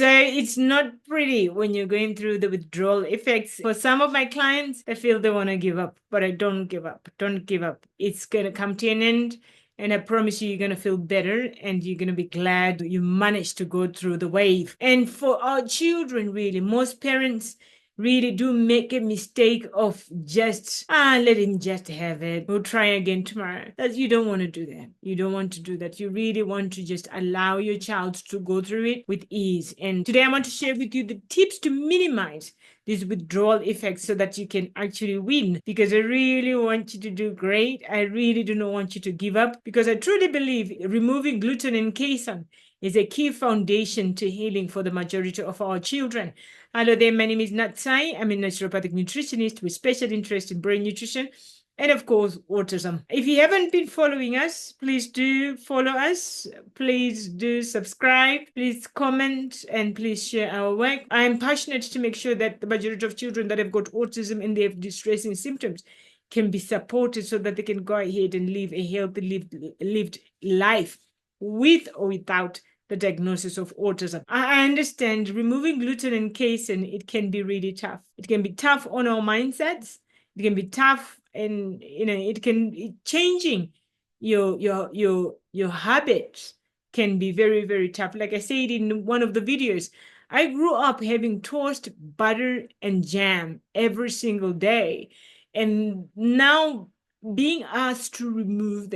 So it's not pretty when you're going through the withdrawal effects. For some of my clients, I feel they want to give up, but I don't give up. Don't give up. It's going to come to an end. And I promise you're going to feel better and you're going to be glad you managed to go through the wave. And for our children, really, most parents really do make a mistake of just let him just have it, we'll try again tomorrow. That you don't want to do that. You don't want to do that. You really want to just allow your child to go through it with ease. And today I want to share with you the tips to minimize these withdrawal effects so that you can actually win, because I really want you to do great. I really do not want you to give up, because I truly believe removing gluten and casein is a key foundation to healing for the majority of our children. Hello there, my name is Natsai. I'm a naturopathic nutritionist with special interest in brain nutrition and, of course, autism. If you haven't been following us, please do follow us. Please do subscribe. Please comment and please share our work. I am passionate to make sure that the majority of children that have got autism and they have distressing symptoms can be supported so that they can go ahead and live a healthy lived life with or without the diagnosis of autism. I understand removing gluten and casein, it can be really tough. It can be tough on our mindsets. It can be tough, and changing your habits can be very, very tough. Like I said in one of the videos, I grew up having toast, butter, and jam every single day. And now being asked to remove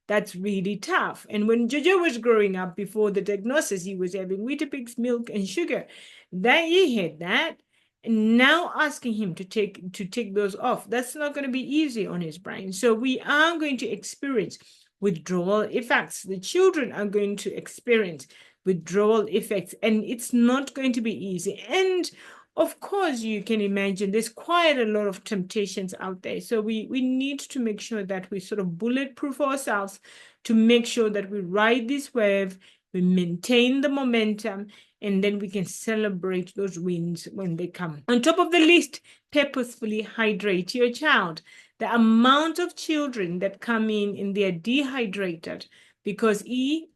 that's really tough. And when Jojo was growing up, before the diagnosis, he was having Weetabix, milk, and sugar. That he had that. And now asking him to take those off, that's not going to be easy on his brain. So we are going to experience withdrawal effects. The children are going to experience withdrawal effects, and it's not going to be easy. And of course, you can imagine there's quite a lot of temptations out there. So we need to make sure that we sort of bulletproof ourselves to make sure that we ride this wave, we maintain the momentum, and then we can celebrate those wins when they come. On top of the list, purposefully hydrate your child. The amount of children that come in and they're dehydrated because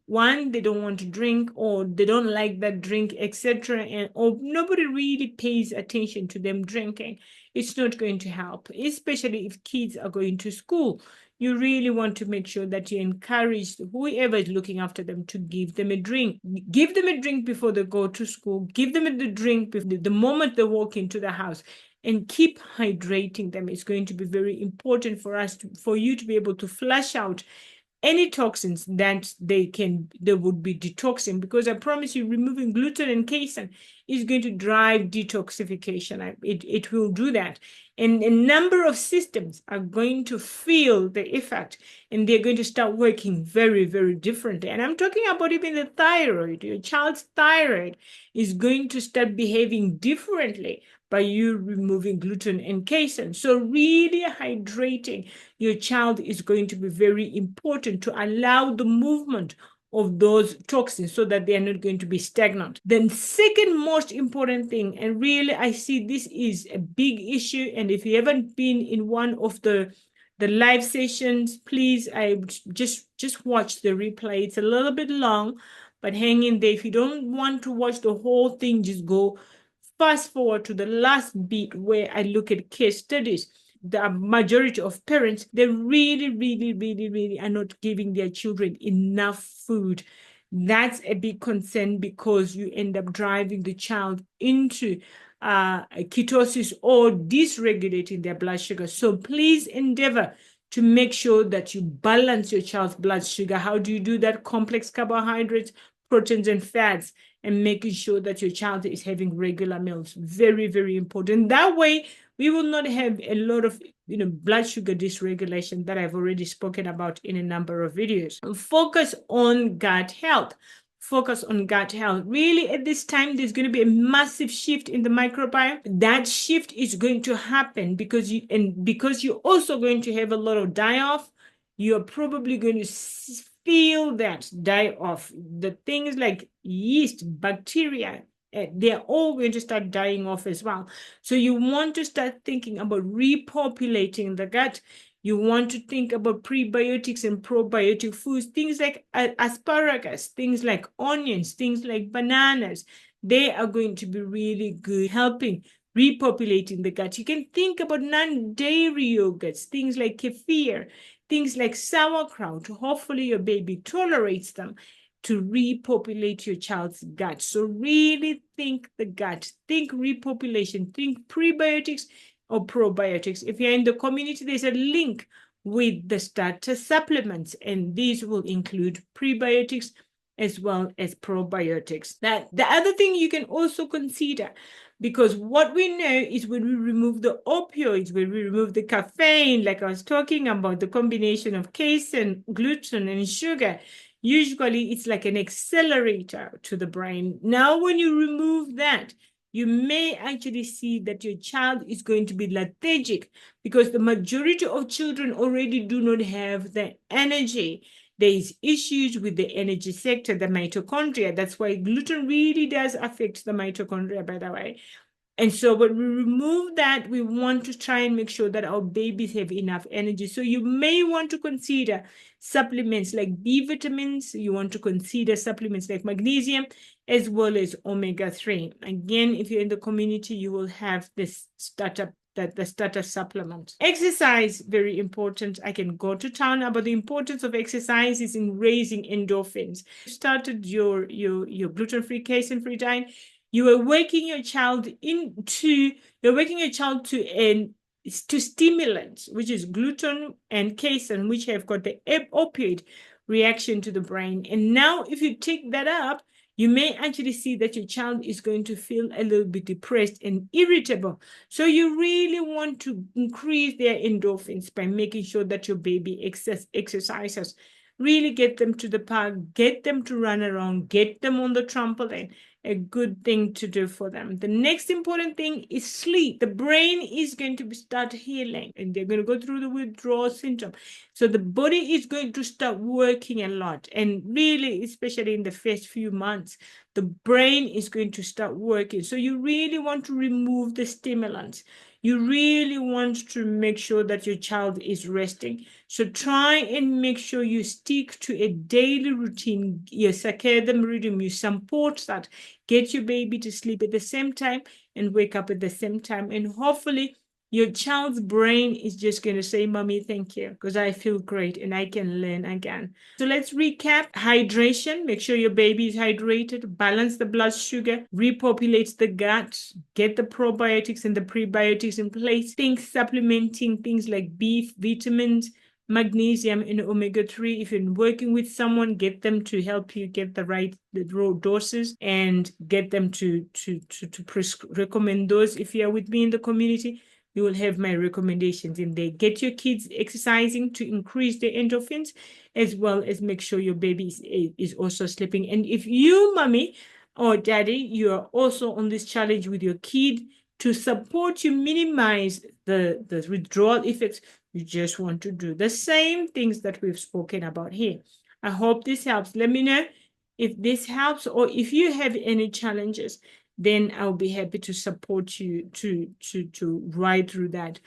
one, they don't want to drink, or they don't like that drink, etc., and or nobody really pays attention to them drinking. It's not going to help, especially if kids are going to school. You really want to make sure that you encourage whoever is looking after them to give them a drink. Give them a drink before they go to school. Give them the drink the moment they walk into the house. And keep hydrating them. It's going to be very important for you to be able to flush out any toxins that they would be detoxing, because I promise you, removing gluten and casein is going to drive detoxification. It will do that. And a number of systems are going to feel the effect, and they're going to start working very, very differently. And I'm talking about even the thyroid. Your child's thyroid is going to start behaving differently by you removing gluten and casein. So really hydrating your child is going to be very important to allow the movement of those toxins so that they are not going to be stagnant. Then second most important thing, and really I see this is a big issue, and if you haven't been in one of the live sessions, please, I just watch the replay. It's a little bit long, but hang in there. If you don't want to watch the whole thing, just go fast forward to the last bit where I look at case studies. The majority of parents, they really, really, really, really are not giving their children enough food. That's a big concern, because you end up driving the child into ketosis or dysregulating their blood sugar. So please endeavor to make sure that you balance your child's blood sugar. How do you do that? Complex carbohydrates, proteins, and fats, and making sure that your child is having regular meals. Very, very important. That way, we will not have a lot of blood sugar dysregulation that I've already spoken about in a number of videos. Focus on gut health. Focus on gut health. Really, at this time, there's going to be a massive shift in the microbiome. That shift is going to happen because you're also going to have a lot of die-off. You're probably going to feel that die off. The things like yeast, bacteria, they're all going to start dying off as well. So you want to start thinking about repopulating the gut. You want to think about prebiotics and probiotic foods, things like asparagus, things like onions, things like bananas, they are going to be really good helping repopulating the gut. You can think about non-dairy yogurts, things like kefir, things like sauerkraut. Hopefully your baby tolerates them to repopulate your child's gut. So really think the gut, think repopulation, think prebiotics or probiotics. If you're in the community, there's a link with the starter supplements, and these will include prebiotics as well as probiotics. That the other thing you can also consider, because what we know is when we remove the opioids, when we remove the caffeine, like I was talking about, the combination of casein, gluten, and sugar, usually it's like an accelerator to the brain. Now, when you remove that, you may actually see that your child is going to be lethargic, because the majority of children already do not have the energy. There is issues with the energy sector, the mitochondria. That's why gluten really does affect the mitochondria, by the way. And so when we remove that, we want to try and make sure that our babies have enough energy. So you may want to consider supplements like B vitamins. You want to consider supplements like magnesium, as well as omega-3. Again, if you're in the community, you will have this startup, the starter supplement. Exercise, very important. I can go to town about the importance of exercise is in raising endorphins. You started your gluten-free, casein-free diet. You are working your child to stimulants, which is gluten and casein, which have got the opioid reaction to the brain. And now if you take that up, you may actually see that your child is going to feel a little bit depressed and irritable. So you really want to increase their endorphins by making sure that your baby exercises. Really get them to the park, get them to run around, get them on the trampoline. A good thing to do for them. The next important thing is sleep. The brain is going to start healing, and they're going to go through the withdrawal syndrome. So the body is going to start working a lot. And really, especially in the first few months, the brain is going to start working. So you really want to remove the stimulants. You really want to make sure that your child is resting. So try and make sure you stick to a daily routine, your circadian rhythm, you support that. Get your baby to sleep at the same time and wake up at the same time. And hopefully your child's brain is just going to say, Mommy, thank you, because I feel great and I can learn again. So let's recap. Hydration, make sure your baby is hydrated, balance the blood sugar, repopulate the gut, get the probiotics and the prebiotics in place. Think supplementing things like beef, vitamins, magnesium, and omega-3. If you're working with someone, get them to help you get the right raw doses and get them to recommend those. If you are with me in the community, you will have my recommendations in there. Get your kids exercising to increase their endorphins, as well as make sure your baby is also sleeping. And if you, mommy or daddy, you are also on this challenge with your kid, to support you minimize the withdrawal effects, you just want to do the same things that we've spoken about here. I hope this helps. Let me know if this helps, or if you have any challenges, then I'll be happy to support you to ride through that.